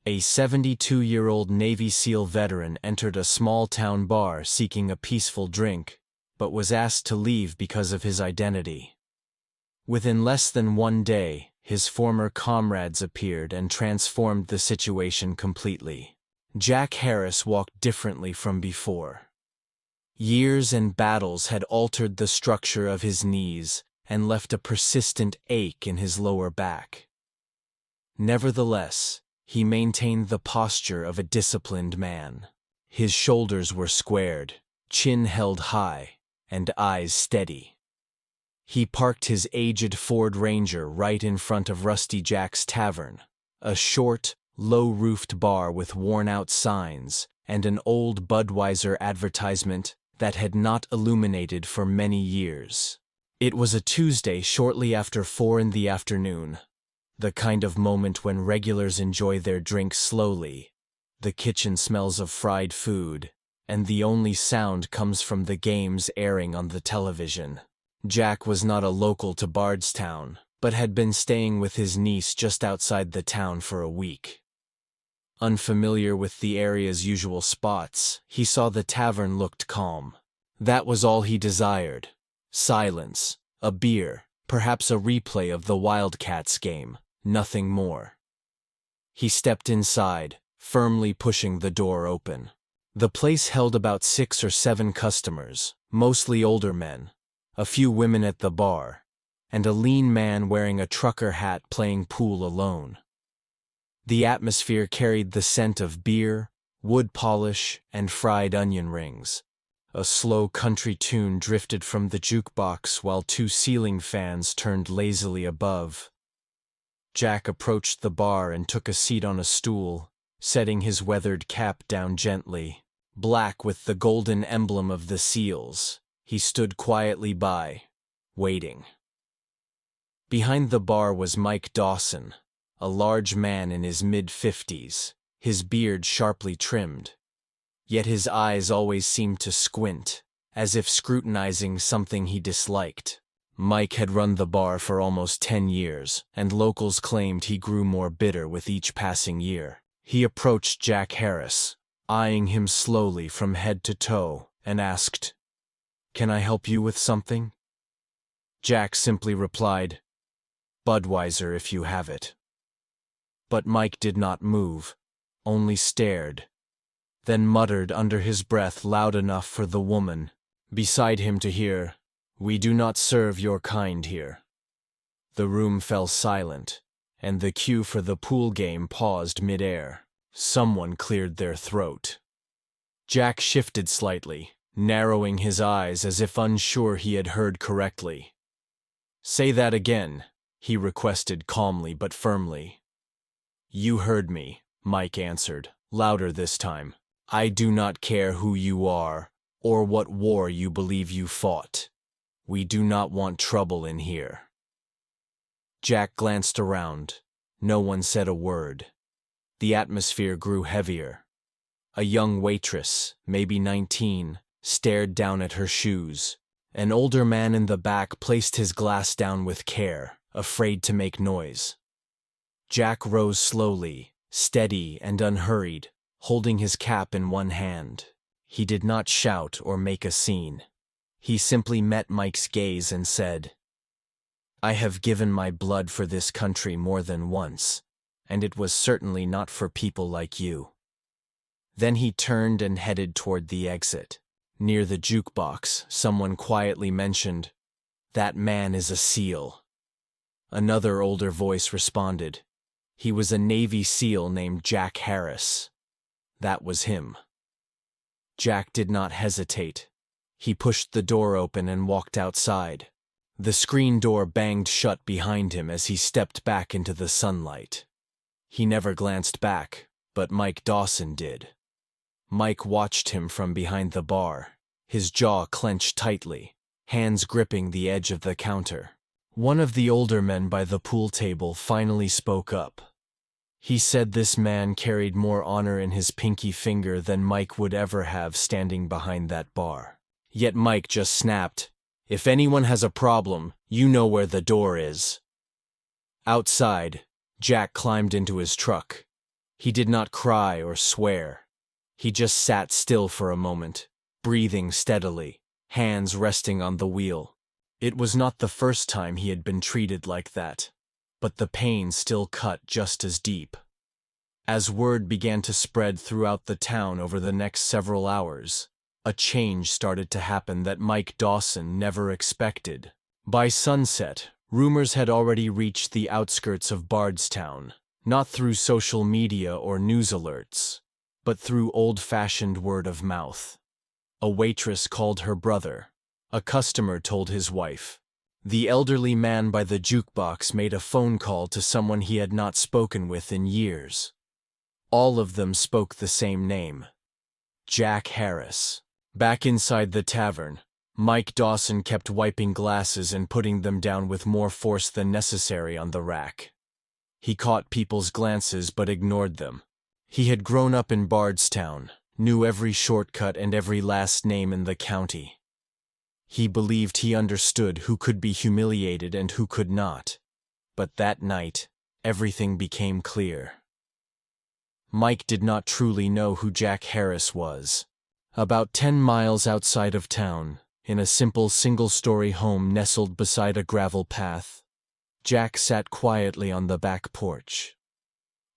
A 72-year-old Navy SEAL veteran entered a small-town bar seeking a peaceful drink, but was asked to leave because of his identity. Within less than one day, his former comrades appeared and transformed the situation completely. Jack Harris walked differently from before. Years and battles had altered the structure of his knees and left a persistent ache in his lower back. Nevertheless, he maintained the posture of a disciplined man. His shoulders were squared, chin held high, and eyes steady. He parked his aged Ford Ranger right in front of Rusty Jack's Tavern, a short, low-roofed bar with worn-out signs and an old Budweiser advertisement that had not illuminated for many years. It was a Tuesday shortly after 4 in the afternoon, the kind of moment when regulars enjoy their drinks slowly. The kitchen smells of fried food, and the only sound comes from the games airing on the television. Jack was not a local to Bardstown, but had been staying with his niece just outside the town for a week. Unfamiliar with the area's usual spots, he saw the tavern looked calm. That was all he desired. Silence, a beer, perhaps a replay of the Wildcats game, nothing more. He stepped inside, firmly pushing the door open. The place held about 6 or 7 customers, mostly older men, a few women at the bar, and a lean man wearing a trucker hat playing pool alone. The atmosphere carried the scent of beer, wood polish, and fried onion rings. A slow country tune drifted from the jukebox while 2 ceiling fans turned lazily above. Jack approached the bar and took a seat on a stool, setting his weathered cap down gently. Black with the golden emblem of the SEALs, he stood quietly by, waiting. Behind the bar was Mike Dawson, a large man in his mid-50s, his beard sharply trimmed. Yet his eyes always seemed to squint, as if scrutinizing something he disliked. Mike had run the bar for almost 10 years, and locals claimed he grew more bitter with each passing year. He approached Jack Harris, eyeing him slowly from head to toe, and asked, "Can I help you with something?" Jack simply replied, "Budweiser if you have it." But Mike did not move, only stared, then muttered under his breath loud enough for the woman beside him to hear, "We do not serve your kind here." The room fell silent, and the cue for the pool game paused mid-air. Someone cleared their throat. Jack shifted slightly, narrowing his eyes as if unsure he had heard correctly. "Say that again," he requested calmly but firmly. "You heard me," Mike answered, louder this time. "I do not care who you are, or what war you believe you fought. We do not want trouble in here." Jack glanced around. No one said a word. The atmosphere grew heavier. A young waitress, maybe 19, stared down at her shoes. An older man in the back placed his glass down with care, afraid to make noise. Jack rose slowly, steady and unhurried, holding his cap in one hand. He did not shout or make a scene. He simply met Mike's gaze and said, "I have given my blood for this country more than once, and it was certainly not for people like you." Then he turned and headed toward the exit. Near the jukebox, someone quietly mentioned, "That man is a SEAL." Another older voice responded, "He was a Navy SEAL named Jack Harris." That was him. Jack did not hesitate. He pushed the door open and walked outside. The screen door banged shut behind him as he stepped back into the sunlight. He never glanced back, but Mike Dawson did. Mike watched him from behind the bar, his jaw clenched tightly, hands gripping the edge of the counter. One of the older men by the pool table finally spoke up. He said this man carried more honor in his pinky finger than Mike would ever have standing behind that bar. Yet Mike just snapped, "If anyone has a problem, you know where the door is." Outside, Jack climbed into his truck. He did not cry or swear. He just sat still for a moment, breathing steadily, hands resting on the wheel. It was not the first time he had been treated like that, but the pain still cut just as deep. As word began to spread throughout the town over the next several hours, a change started to happen that Mike Dawson never expected. By sunset, rumors had already reached the outskirts of Bardstown, not through social media or news alerts, but through old-fashioned word of mouth. A waitress called her brother. A customer told his wife. The elderly man by the jukebox made a phone call to someone he had not spoken with in years. All of them spoke the same name: Jack Harris. Back inside the tavern, Mike Dawson kept wiping glasses and putting them down with more force than necessary on the rack. He caught people's glances but ignored them. He had grown up in Bardstown, knew every shortcut and every last name in the county. He believed he understood who could be humiliated and who could not. But that night, everything became clear. Mike did not truly know who Jack Harris was. About 10 miles outside of town, in a simple single-story home nestled beside a gravel path, Jack sat quietly on the back porch.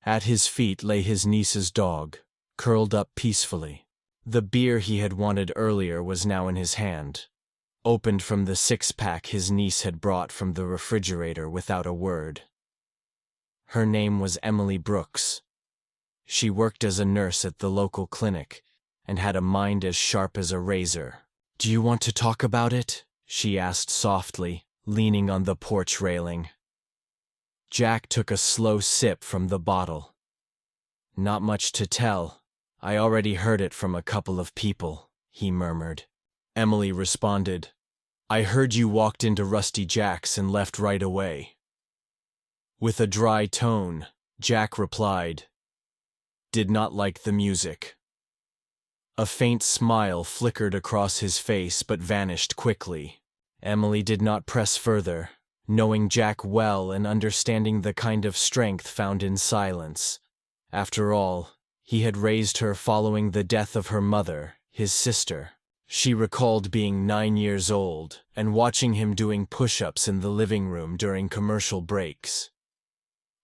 At his feet lay his niece's dog, curled up peacefully. The beer he had wanted earlier was now in his hand, opened from the six-pack his niece had brought from the refrigerator without a word. Her name was Emily Brooks. She worked as a nurse at the local clinic and had a mind as sharp as a razor. "Do you want to talk about it?" she asked softly, leaning on the porch railing. Jack took a slow sip from the bottle. "Not much to tell. I already heard it from a couple of people," he murmured. Emily responded, "I heard you walked into Rusty Jack's and left right away." With a dry tone, Jack replied, "Did not like the music." A faint smile flickered across his face but vanished quickly. Emily did not press further, knowing Jack well and understanding the kind of strength found in silence. After all, he had raised her following the death of her mother, his sister. She recalled being 9 years old and watching him doing push-ups in the living room during commercial breaks.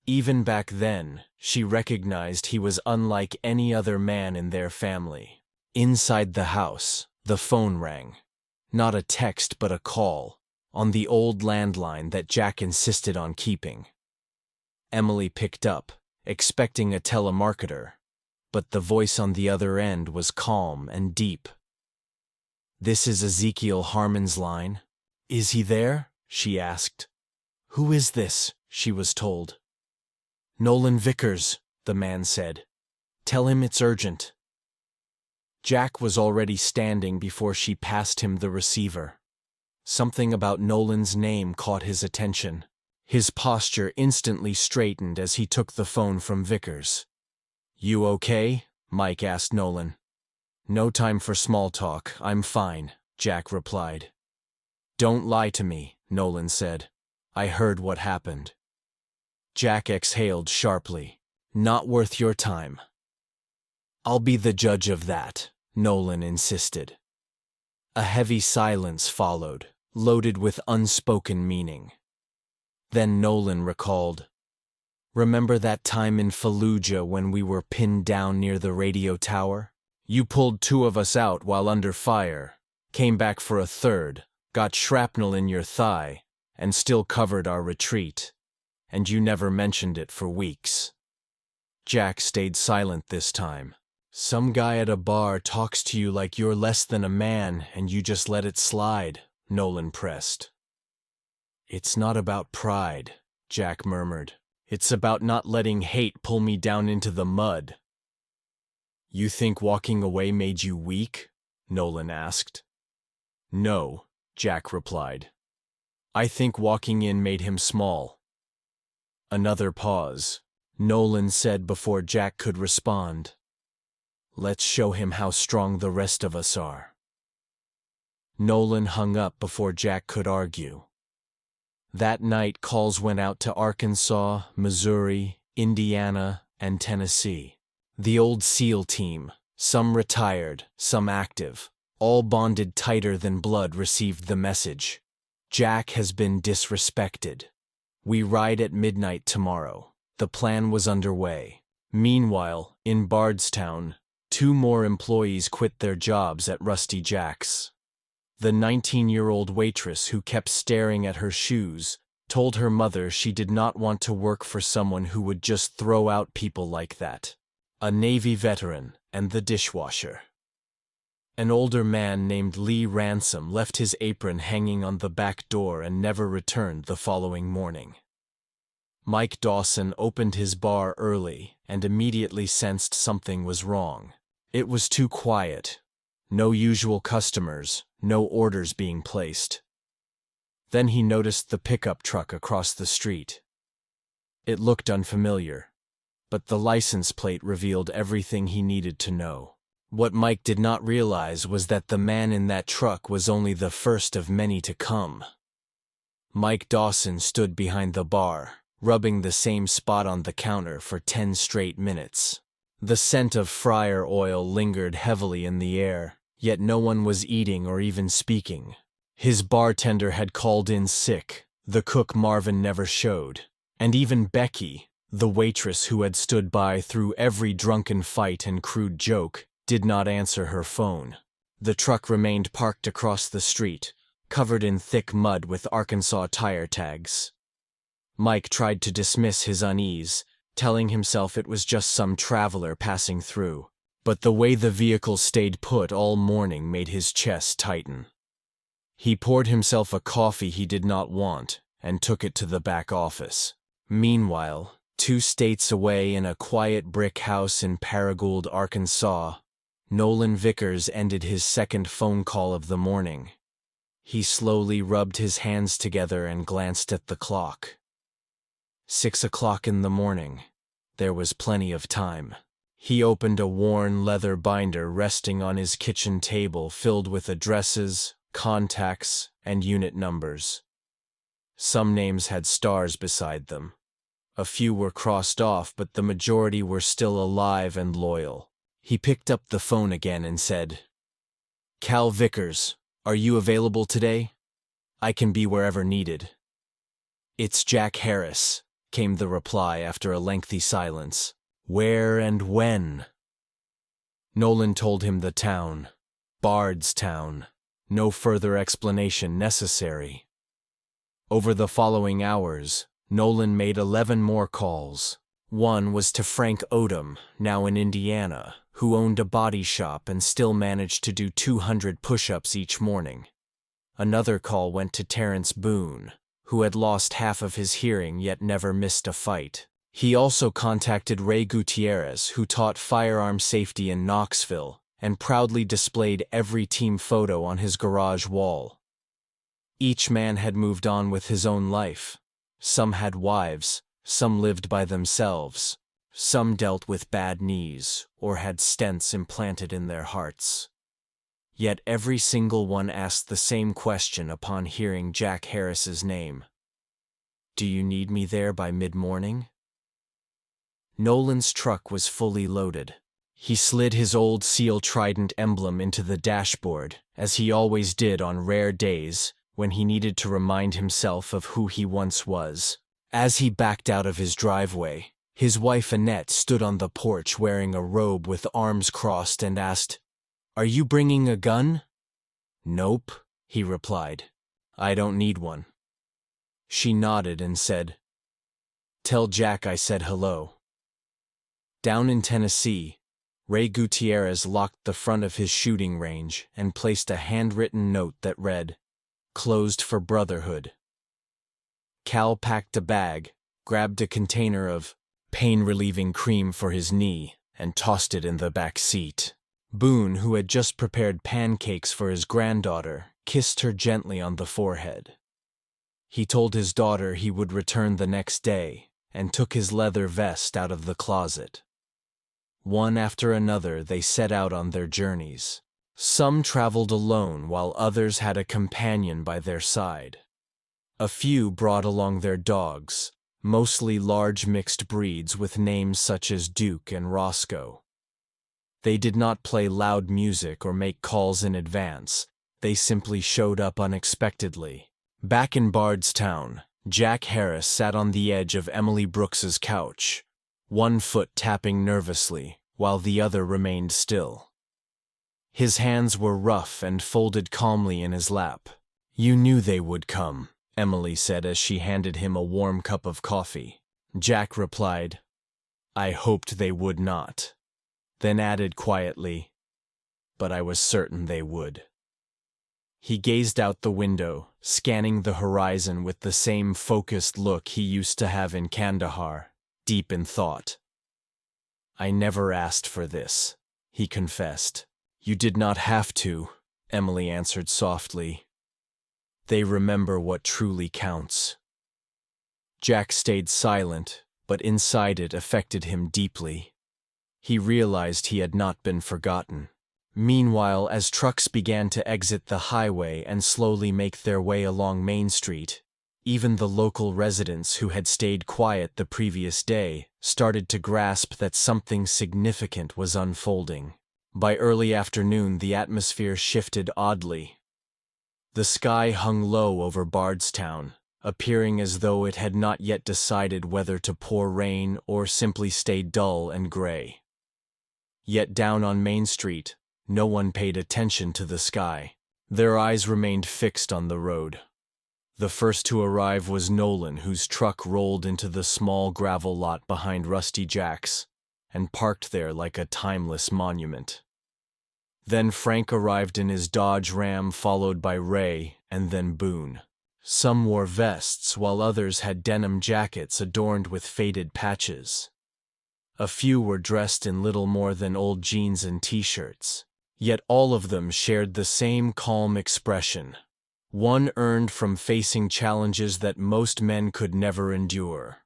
Even back then, she recognized he was unlike any other man in their family. Inside the house, the phone rang. Not a text but a call, on the old landline that Jack insisted on keeping. Emily picked up, expecting a telemarketer, but the voice on the other end was calm and deep. "This is Ezekiel Harmon's line. Is he there?" she asked. "Who is this?" she was told. "Nolan Vickers," the man said. "Tell him it's urgent." Jack was already standing before she passed him the receiver. Something about Nolan's name caught his attention. His posture instantly straightened as he took the phone from Vickers. "You okay?" Mike asked Nolan. "No time for small talk, I'm fine," Jack replied. "Don't lie to me," Nolan said. "I heard what happened." Jack exhaled sharply. "Not worth your time." "I'll be the judge of that," Nolan insisted. A heavy silence followed, loaded with unspoken meaning. Then Nolan recalled, "Remember that time in Fallujah when we were pinned down near the radio tower? You pulled 2 of us out while under fire, came back for a third, got shrapnel in your thigh, and still covered our retreat. And you never mentioned it for weeks." Jack stayed silent this time. "Some guy at a bar talks to you like you're less than a man and you just let it slide," Nolan pressed. "It's not about pride," Jack murmured. "It's about not letting hate pull me down into the mud." "You think walking away made you weak?" Nolan asked. "No," Jack replied. "I think walking in made him small." Another pause. Nolan said before Jack could respond, "Let's show him how strong the rest of us are." Nolan hung up before Jack could argue. That night calls went out to Arkansas, Missouri, Indiana, and Tennessee. The old SEAL team, some retired, some active, all bonded tighter than blood, received the message. Jack has been disrespected. We ride at midnight tomorrow. The plan was underway. Meanwhile, in Bardstown, 2 more employees quit their jobs at Rusty Jack's. The 19-year-old waitress who kept staring at her shoes told her mother she did not want to work for someone who would just throw out people like that. A Navy veteran and the dishwasher. An older man named Lee Ransom left his apron hanging on the back door and never returned the following morning. Mike Dawson opened his bar early and immediately sensed something was wrong. It was too quiet. No usual customers, no orders being placed. Then he noticed the pickup truck across the street. It looked unfamiliar, but the license plate revealed everything he needed to know. What Mike did not realize was that the man in that truck was only the first of many to come. Mike Dawson stood behind the bar, rubbing the same spot on the counter for 10 straight minutes. The scent of fryer oil lingered heavily in the air, yet no one was eating or even speaking. His bartender had called in sick, the cook Marvin never showed, and even Becky, the waitress who had stood by through every drunken fight and crude joke, did not answer her phone. The truck remained parked across the street, covered in thick mud with Arkansas tire tags. Mike tried to dismiss his unease, telling himself it was just some traveler passing through, but the way the vehicle stayed put all morning made his chest tighten. He poured himself a coffee he did not want and took it to the back office. Meanwhile, 2 states away in a quiet brick house in Paragould, Arkansas, Nolan Vickers ended his second phone call of the morning. He slowly rubbed his hands together and glanced at the clock. 6 o'clock in the morning. There was plenty of time. He opened a worn leather binder resting on his kitchen table filled with addresses, contacts, and unit numbers. Some names had stars beside them. A few were crossed off, but the majority were still alive and loyal. He picked up the phone again and said, "Cal Vickers, are you available today? I can be wherever needed." "It's Jack Harris," came the reply after a lengthy silence. "Where and when?" Nolan told him the town, Bardstown. No further explanation necessary. Over the following hours, Nolan made 11 more calls. One was to Frank Odom, now in Indiana, who owned a body shop and still managed to do 200 push-ups each morning. Another call went to Terrence Boone, who had lost half of his hearing yet never missed a fight. He also contacted Ray Gutierrez, who taught firearm safety in Knoxville and proudly displayed every team photo on his garage wall. Each man had moved on with his own life. Some had wives, some lived by themselves, some dealt with bad knees or had stents implanted in their hearts. Yet every single one asked the same question upon hearing Jack Harris's name. "Do you need me there by mid-morning?" Nolan's truck was fully loaded. He slid his old SEAL Trident emblem into the dashboard, as he always did on rare days when he needed to remind himself of who he once was. As he backed out of his driveway, his wife Annette stood on the porch wearing a robe with arms crossed and asked, "Are you bringing a gun?" "Nope," he replied. "I don't need one." She nodded and said, "Tell Jack I said hello." Down in Tennessee, Ray Gutierrez locked the front of his shooting range and placed a handwritten note that read, "Closed for Brotherhood." Cal packed a bag, grabbed a container of pain-relieving cream for his knee, and tossed it in the back seat. Boone, who had just prepared pancakes for his granddaughter, kissed her gently on the forehead. He told his daughter he would return the next day and took his leather vest out of the closet. One after another they set out on their journeys. Some traveled alone while others had a companion by their side. A few brought along their dogs, mostly large mixed breeds with names such as Duke and Roscoe. They did not play loud music or make calls in advance, they simply showed up unexpectedly. Back in Bardstown, Jack Harris sat on the edge of Emily Brooks's couch, one foot tapping nervously, while the other remained still. His hands were rough and folded calmly in his lap. "You knew they would come," Emily said as she handed him a warm cup of coffee. Jack replied, "I hoped they would not," then added quietly, "But I was certain they would." He gazed out the window, scanning the horizon with the same focused look he used to have in Kandahar, deep in thought. "I never asked for this," he confessed. "You did not have to," Emily answered softly. "They remember what truly counts." Jack stayed silent, but inside it affected him deeply. He realized he had not been forgotten. Meanwhile, as trucks began to exit the highway and slowly make their way along Main Street, even the local residents who had stayed quiet the previous day started to grasp that something significant was unfolding. By early afternoon, the atmosphere shifted oddly. The sky hung low over Bardstown, appearing as though it had not yet decided whether to pour rain or simply stay dull and gray. Yet down on Main Street, no one paid attention to the sky. Their eyes remained fixed on the road. The first to arrive was Nolan, whose truck rolled into the small gravel lot behind Rusty Jack's and parked there like a timeless monument. Then Frank arrived in his Dodge Ram, followed by Ray and then Boone. Some wore vests, while others had denim jackets adorned with faded patches. A few were dressed in little more than old jeans and t-shirts. Yet all of them shared the same calm expression, one earned from facing challenges that most men could never endure.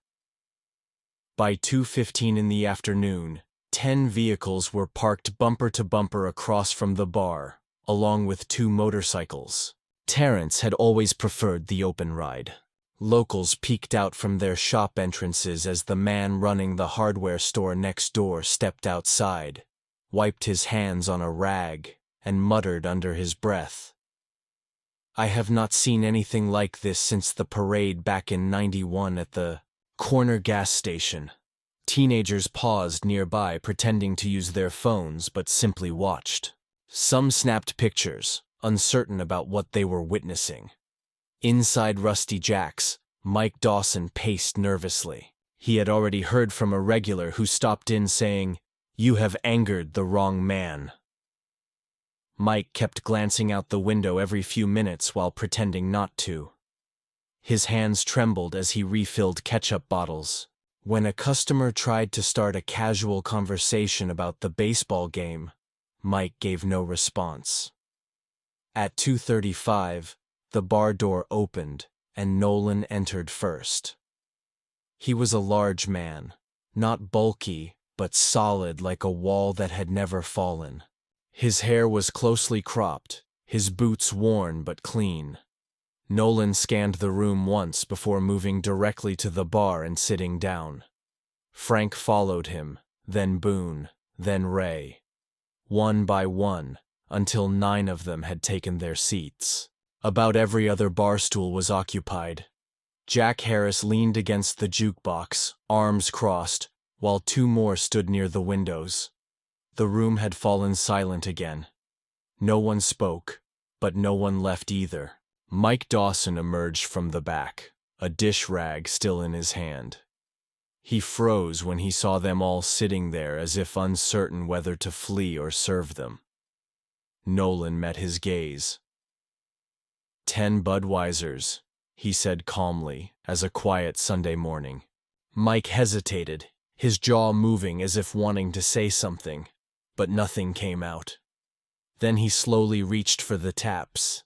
By 2:15 in the afternoon, 10 vehicles were parked bumper to bumper across from the bar, along with 2 motorcycles. Terrence had always preferred the open ride. Locals peeked out from their shop entrances as the man running the hardware store next door stepped outside, wiped his hands on a rag, and muttered under his breath, "I have not seen anything like this since the parade back in '91 at the corner gas station." Teenagers paused nearby, pretending to use their phones, but simply watched. Some snapped pictures, uncertain about what they were witnessing. Inside Rusty Jack's, Mike Dawson paced nervously. He had already heard from a regular who stopped in saying, "You have angered the wrong man." Mike kept glancing out the window every few minutes while pretending not to. His hands trembled as he refilled ketchup bottles. When a customer tried to start a casual conversation about the baseball game, Mike gave no response. At 2:35, the bar door opened, and Nolan entered first. He was a large man, not bulky, but solid like a wall that had never fallen. His hair was closely cropped, his boots worn but clean. Nolan scanned the room once before moving directly to the bar and sitting down. Frank followed him, then Boone, then Ray. One by one, until 9 of them had taken their seats. About every other bar stool was occupied. Jack Harris leaned against the jukebox, arms crossed, while 2 more stood near the windows. The room had fallen silent again. No one spoke, but no one left either. Mike Dawson emerged from the back, a dish rag still in his hand. He froze when he saw them all sitting there as if uncertain whether to flee or serve them. Nolan met his gaze. 10 Budweisers, he said calmly, as a quiet Sunday morning. Mike hesitated, his jaw moving as if wanting to say something, but nothing came out. Then he slowly reached for the taps.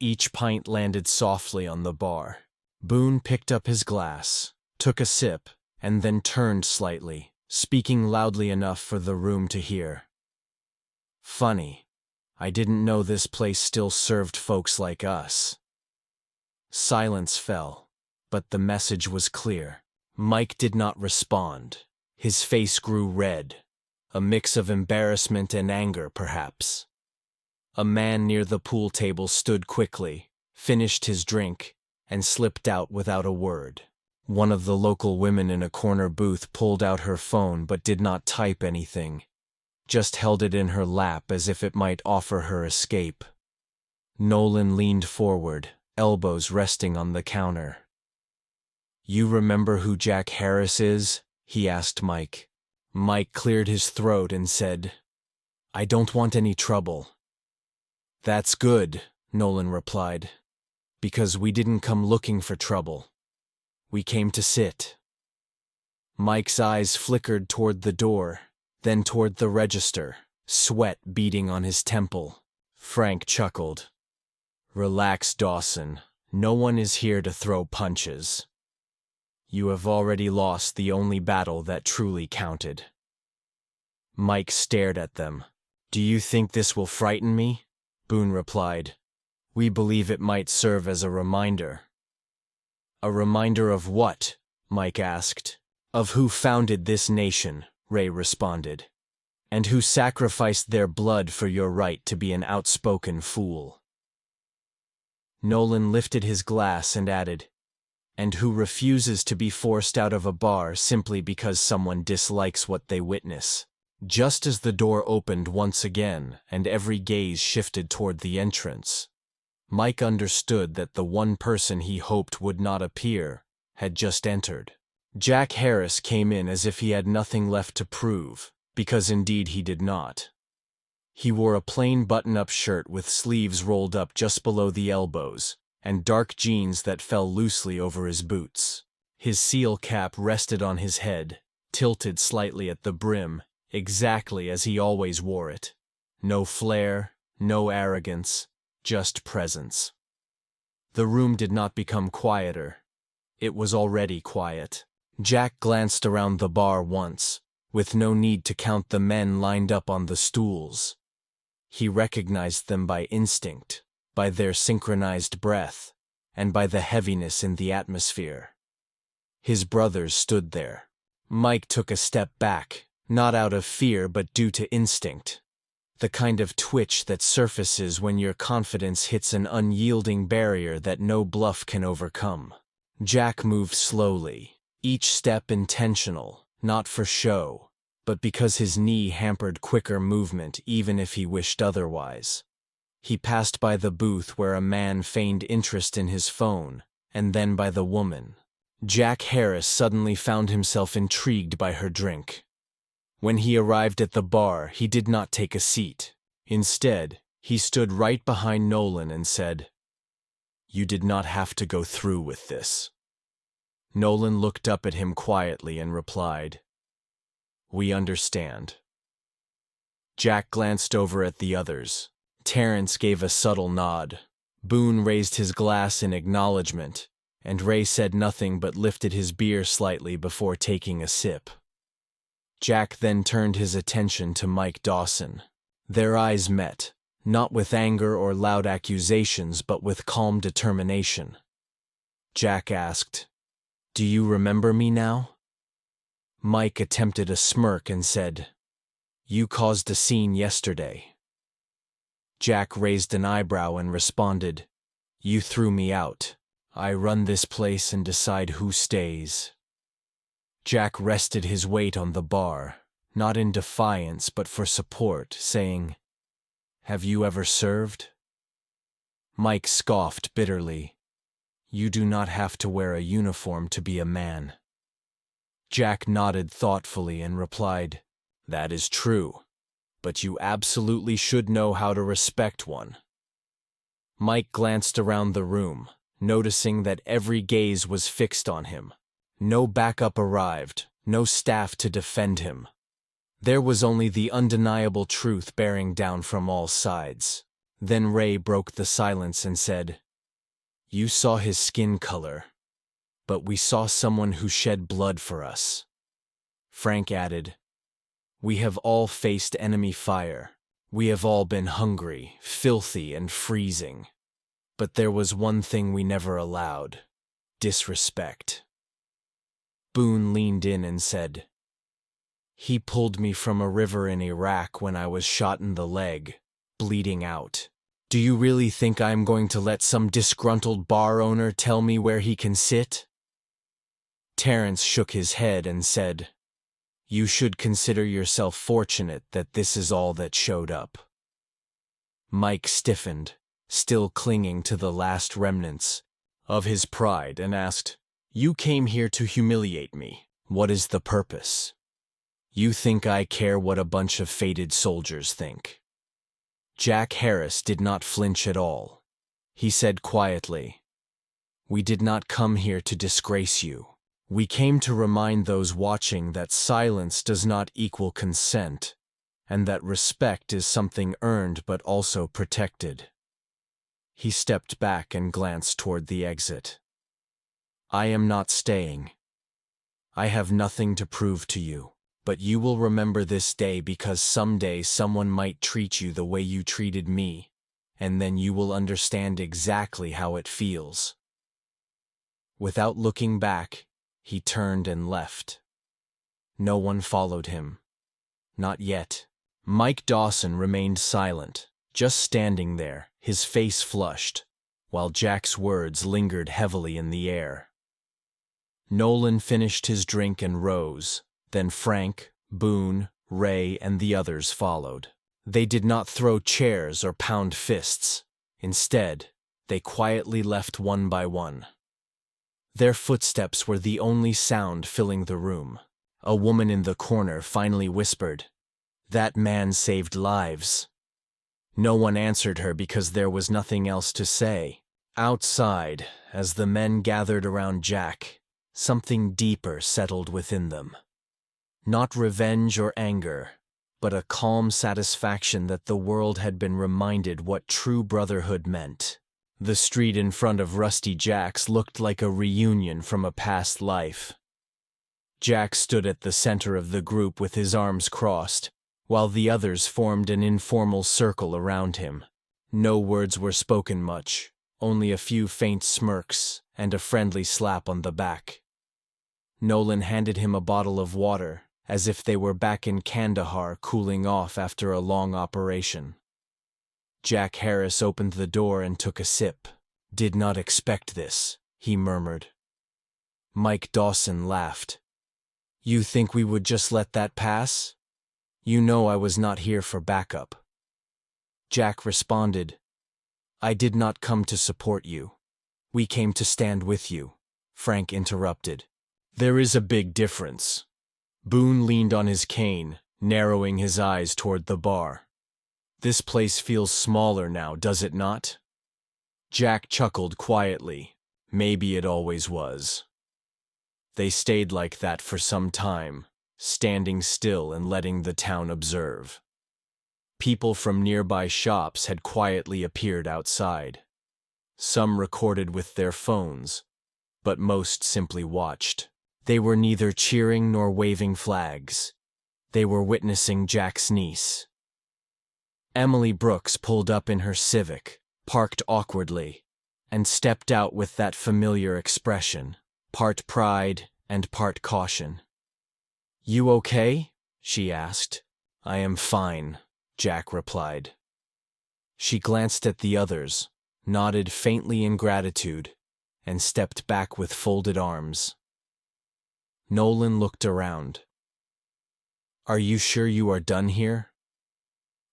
Each pint landed softly on the bar. Boone picked up his glass, took a sip, and then turned slightly, speaking loudly enough for the room to hear. "Funny, I didn't know this place still served folks like us." Silence fell, but the message was clear. Mike did not respond. His face grew red, a mix of embarrassment and anger, perhaps. A man near the pool table stood quickly, finished his drink, and slipped out without a word. One of the local women in a corner booth pulled out her phone but did not type anything, just held it in her lap as if it might offer her escape. Nolan leaned forward, elbows resting on the counter. "You remember who Jack Harris is?" he asked Mike. Mike cleared his throat and said, "I don't want any trouble." "That's good," Nolan replied, "because we didn't come looking for trouble. We came to sit." Mike's eyes flickered toward the door, then toward the register, sweat beading on his temple. Frank chuckled. "Relax, Dawson. No one is here to throw punches. You have already lost the only battle that truly counted." Mike stared at them. "Do you think this will frighten me?" Boone replied. "We believe it might serve as a reminder." "A reminder of what?" Mike asked. "Of who founded this nation," Ray responded, "and who sacrificed their blood for your right to be an outspoken fool." Nolan lifted his glass and added, "And who refuses to be forced out of a bar simply because someone dislikes what they witness." Just as the door opened once again and every gaze shifted toward the entrance, Mike understood that the one person he hoped would not appear had just entered. Jack Harris came in as if he had nothing left to prove, because indeed he did not. He wore a plain button-up shirt with sleeves rolled up just below the elbows, and dark jeans that fell loosely over his boots. His seal cap rested on his head, tilted slightly at the brim, exactly as he always wore it. No flair, no arrogance, just presence. The room did not become quieter. It was already quiet. Jack glanced around the bar once, with no need to count the men lined up on the stools. He recognized them by instinct, by their synchronized breath, and by the heaviness in the atmosphere. His brothers stood there. Mike took a step back, not out of fear but due to instinct. The kind of twitch that surfaces when your confidence hits an unyielding barrier that no bluff can overcome. Jack moved slowly, each step intentional, not for show, but because his knee hampered quicker movement even if he wished otherwise. He passed by the booth where a man feigned interest in his phone, and then by the woman. Jack Harris suddenly found himself intrigued by her drink. When he arrived at the bar, he did not take a seat. Instead, he stood right behind Nolan and said, "You did not have to go through with this." Nolan looked up at him quietly and replied, "We understand." Jack glanced over at the others. Terrence gave a subtle nod. Boone raised his glass in acknowledgement, and Ray said nothing but lifted his beer slightly before taking a sip. Jack then turned his attention to Mike Dawson. Their eyes met, not with anger or loud accusations but with calm determination. Jack asked, "Do you remember me now?" Mike attempted a smirk and said, "You caused a scene yesterday." Jack raised an eyebrow and responded, "You threw me out. I run this place and decide who stays." Jack rested his weight on the bar, not in defiance but for support, saying, "Have you ever served?" Mike scoffed bitterly. "You do not have to wear a uniform to be a man." Jack nodded thoughtfully and replied, "That is true, but you absolutely should know how to respect one." Mike glanced around the room, noticing that every gaze was fixed on him. No backup arrived, no staff to defend him. There was only the undeniable truth bearing down from all sides. Then Ray broke the silence and said, "You saw his skin color, but we saw someone who shed blood for us." Frank added, "We have all faced enemy fire. We have all been hungry, filthy, and freezing. But there was one thing we never allowed: disrespect." Boone leaned in and said, "He pulled me from a river in Iraq when I was shot in the leg, bleeding out. Do you really think I am going to let some disgruntled bar owner tell me where he can sit?" Terence shook his head and said, "You should consider yourself fortunate that this is all that showed up." Mike stiffened, still clinging to the last remnants of his pride, and asked, "You came here to humiliate me. What is the purpose? You think I care what a bunch of faded soldiers think?" Jack Harris did not flinch at all. He said quietly, "We did not come here to disgrace you. We came to remind those watching that silence does not equal consent, and that respect is something earned but also protected." He stepped back and glanced toward the exit. "I am not staying. I have nothing to prove to you, but you will remember this day because someday someone might treat you the way you treated me, and then you will understand exactly how it feels." Without looking back, he turned and left. No one followed him. Not yet. Mike Dawson remained silent, just standing there, his face flushed, while Jack's words lingered heavily in the air. Nolan finished his drink and rose. Then Frank, Boone, Ray, and the others followed. They did not throw chairs or pound fists. Instead, they quietly left one by one. Their footsteps were the only sound filling the room. A woman in the corner finally whispered, "That man saved lives." No one answered her because there was nothing else to say. Outside, as the men gathered around Jack, something deeper settled within them. Not revenge or anger, but a calm satisfaction that the world had been reminded what true brotherhood meant. The street in front of Rusty Jack's looked like a reunion from a past life. Jack stood at the center of the group with his arms crossed, while the others formed an informal circle around him. No words were spoken much, only a few faint smirks and a friendly slap on the back. Nolan handed him a bottle of water, as if they were back in Kandahar cooling off after a long operation. Jack Harris opened the door and took a sip. "Did not expect this," he murmured. Mike Dawson laughed. "You think we would just let that pass? You know I was not here for backup." Jack responded, "I did not come to support you. We came to stand with you." Frank interrupted, "There is a big difference." Boone leaned on his cane, narrowing his eyes toward the bar. "This place feels smaller now, does it not?" Jack chuckled quietly. Maybe it always was. They stayed like that for some time, standing still and letting the town observe. People from nearby shops had quietly appeared outside. Some recorded with their phones, but most simply watched. They were neither cheering nor waving flags. They were witnessing Jack's niece. Emily Brooks pulled up in her Civic, parked awkwardly, and stepped out with that familiar expression, part pride and part caution. "You okay?" she asked. "I am fine," Jack replied. She glanced at the others, nodded faintly in gratitude, and stepped back with folded arms. Nolan looked around. "Are you sure you are done here?"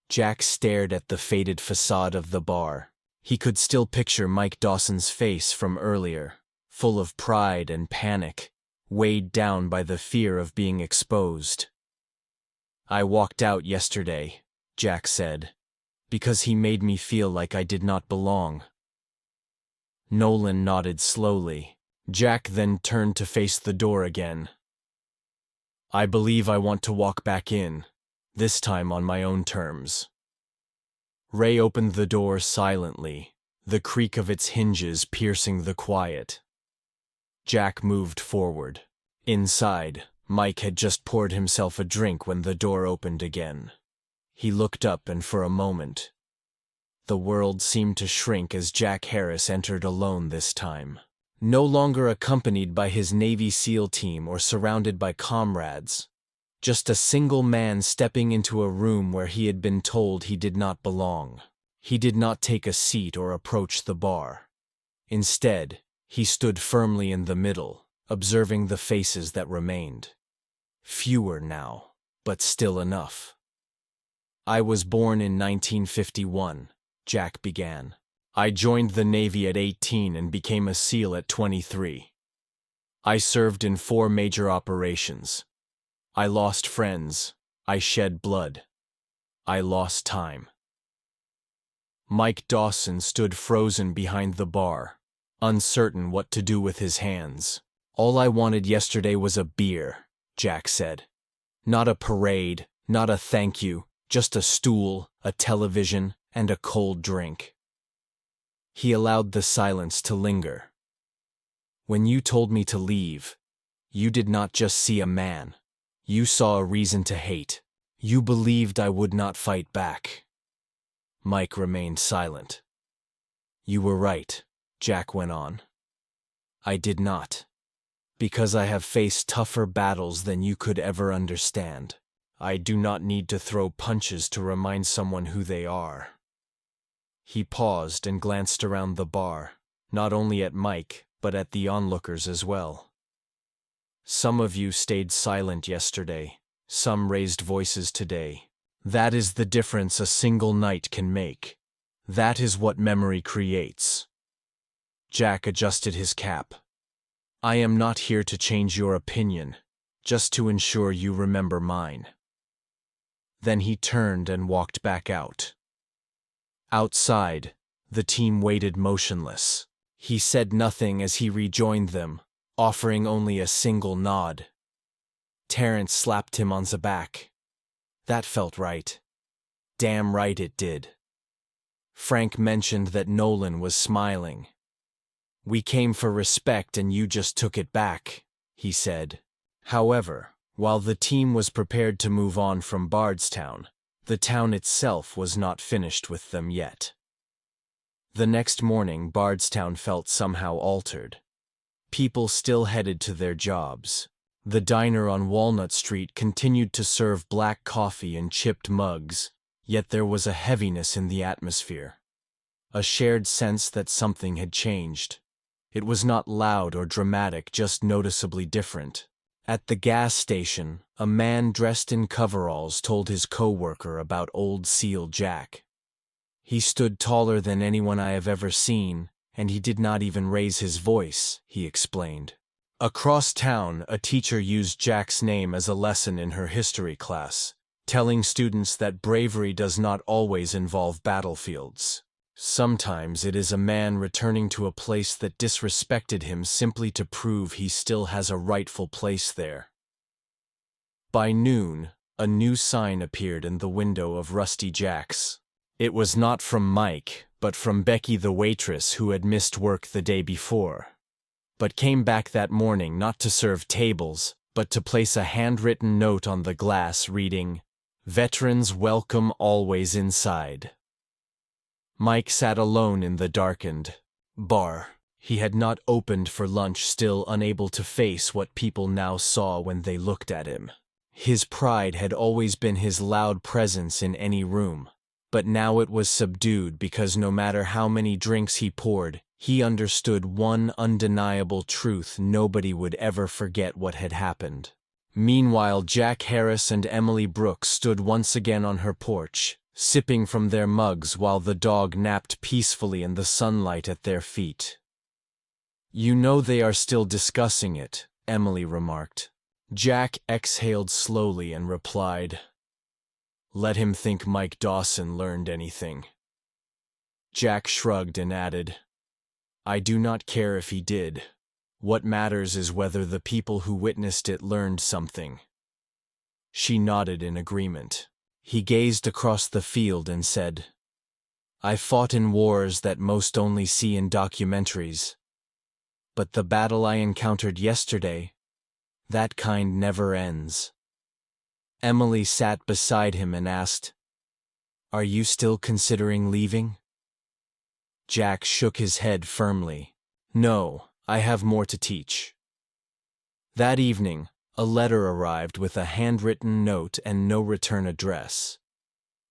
Jack stared at the faded facade of the bar. He could still picture Mike Dawson's face from earlier, full of pride and panic, weighed down by the fear of being exposed. "I walked out yesterday," Jack said, "because he made me feel like I did not belong." Nolan nodded slowly. Jack then turned to face the door again. "I believe I want to walk back in, this time on my own terms." Ray opened the door silently, the creak of its hinges piercing the quiet. Jack moved forward. Inside, Mike had just poured himself a drink when the door opened again. He looked up, and for a moment, the world seemed to shrink as Jack Harris entered alone this time. No longer accompanied by his Navy SEAL team or surrounded by comrades. Just a single man stepping into a room where he had been told he did not belong. He did not take a seat or approach the bar. Instead, he stood firmly in the middle, observing the faces that remained. Fewer now, but still enough. "I was born in 1951, Jack began. "I joined the Navy at 18 and became a SEAL at 23. I served in 4 major operations. I lost friends. I shed blood. I lost time." Mike Dawson stood frozen behind the bar, uncertain what to do with his hands. "All I wanted yesterday was a beer," Jack said. "Not a parade, not a thank you, just a stool, a television, and a cold drink." He allowed the silence to linger. "When you told me to leave, you did not just see a man. You saw a reason to hate. You believed I would not fight back." Mike remained silent. "You were right," Jack went on. "I did not. Because I have faced tougher battles than you could ever understand. I do not need to throw punches to remind someone who they are." He paused and glanced around the bar, not only at Mike, but at the onlookers as well. "Some of you stayed silent yesterday. Some raised voices today. That is the difference a single night can make. That is what memory creates." Jack adjusted his cap. "I am not here to change your opinion, just to ensure you remember mine." Then he turned and walked back out. Outside, the team waited motionless. He said nothing as he rejoined them, offering only a single nod. Terrence slapped him on the back. "That felt right." "Damn right it did." Frank mentioned that Nolan was smiling. "We came for respect and you just took it back," he said. However, while the team was prepared to move on from Bardstown, the town itself was not finished with them yet. The next morning, Bardstown felt somehow altered. People still headed to their jobs. The diner on Walnut Street continued to serve black coffee in chipped mugs, yet there was a heaviness in the atmosphere. A shared sense that something had changed. It was not loud or dramatic, just noticeably different. At the gas station, a man dressed in coveralls told his co-worker about old SEAL Jack. "He stood taller than anyone I have ever seen, and he did not even raise his voice," he explained. Across town, a teacher used Jack's name as a lesson in her history class, telling students that bravery does not always involve battlefields. Sometimes it is a man returning to a place that disrespected him simply to prove he still has a rightful place there. By noon, a new sign appeared in the window of Rusty Jack's. It was not from Mike, but from Becky the waitress who had missed work the day before, but came back that morning not to serve tables, but to place a handwritten note on the glass reading, "Veterans welcome always inside." Mike sat alone in the darkened bar. He had not opened for lunch, still unable to face what people now saw when they looked at him. His pride had always been his loud presence in any room, but now it was subdued because no matter how many drinks he poured, he understood one undeniable truth: nobody would ever forget what had happened. Meanwhile, Jack Harris and Emily Brooks stood once again on her porch, sipping from their mugs while the dog napped peacefully in the sunlight at their feet. "You know they are still discussing it," Emily remarked. Jack exhaled slowly and replied, "Let him think Mike Dawson learned anything." Jack shrugged and added, "I do not care if he did. What matters is whether the people who witnessed it learned something." She nodded in agreement. He gazed across the field and said, "I fought in wars that most only see in documentaries. But the battle I encountered yesterday, that kind never ends." Emily sat beside him and asked, "Are you still considering leaving?" Jack shook his head firmly. "No, I have more to teach. That evening, a letter arrived with a handwritten note and no return address.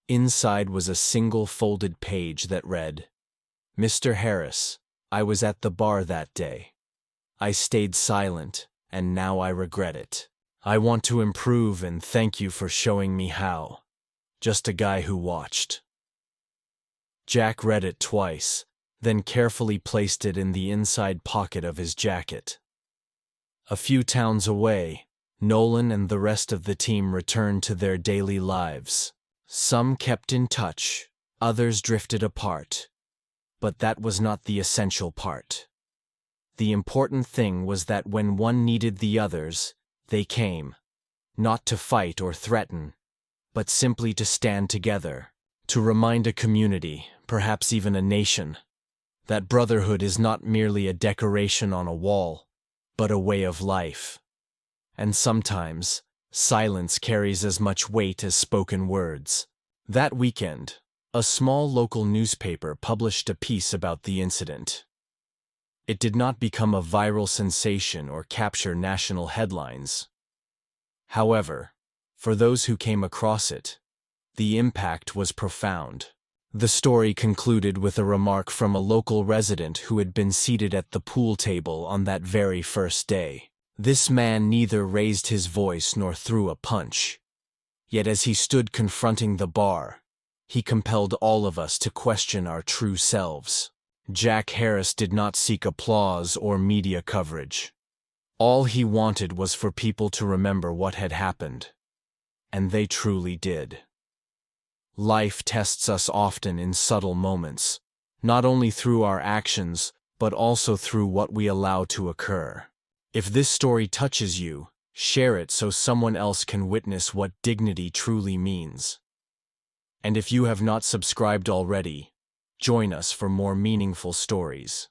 Inside was a single folded page that read, "Mr. Harris, I was at the bar that day. I stayed silent, and now I regret it. I want to improve and thank you for showing me how. Just a guy who watched." Jack read it twice, then carefully placed it in the inside pocket of his jacket. A few towns away, Nolan and the rest of the team returned to their daily lives. Some kept in touch, others drifted apart. But that was not the essential part. The important thing was that when one needed the others, they came, not to fight or threaten, but simply to stand together, to remind a community, perhaps even a nation, that brotherhood is not merely a decoration on a wall, but a way of life. And sometimes, silence carries as much weight as spoken words. That weekend, a small local newspaper published a piece about the incident. It did not become a viral sensation or capture national headlines. However, for those who came across it, the impact was profound. The story concluded with a remark from a local resident who had been seated at the pool table on that very first day. This man neither raised his voice nor threw a punch. Yet as he stood confronting the bar, he compelled all of us to question our true selves. Jack Harris did not seek applause or media coverage. All he wanted was for people to remember what had happened. And they truly did. Life tests us often in subtle moments, not only through our actions, but also through what we allow to occur. If this story touches you, share it so someone else can witness what dignity truly means. And if you have not subscribed already, join us for more meaningful stories.